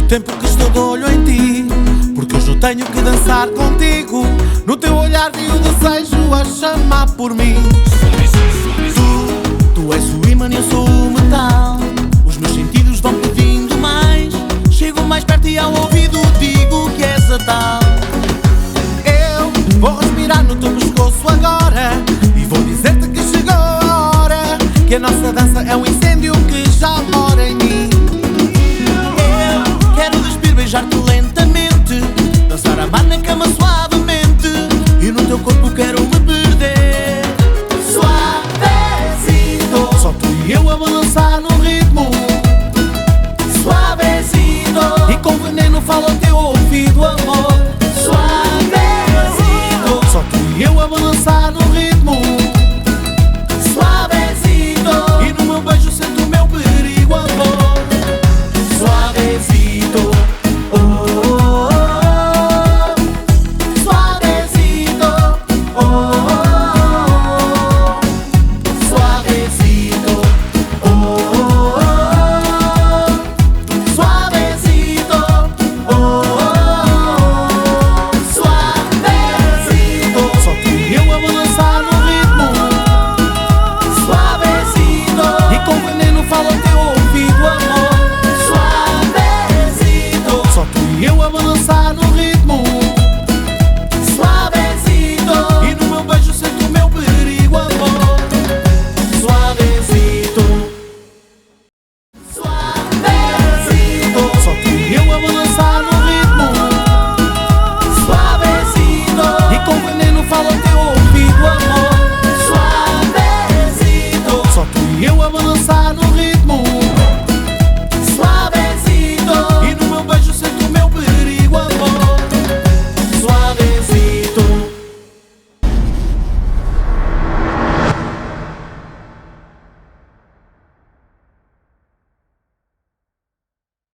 tempo que estou de olho em ti, porque hoje eu tenho que dançar contigo. No teu olhar vi o desejo a chamar por mim. Tu és o ímã e eu sou o metal. Os meus sentidos vão pedindo mais. Chego mais perto e ao ouvido digo que és a tal. Eu vou respirar no teu pescoço agora e vou dizer-te que chegou a hora, que a nossa dança é um incêndio que já mora em mim. Eu quero despir, beijar-te lentamente, dançar, amar na cama suave.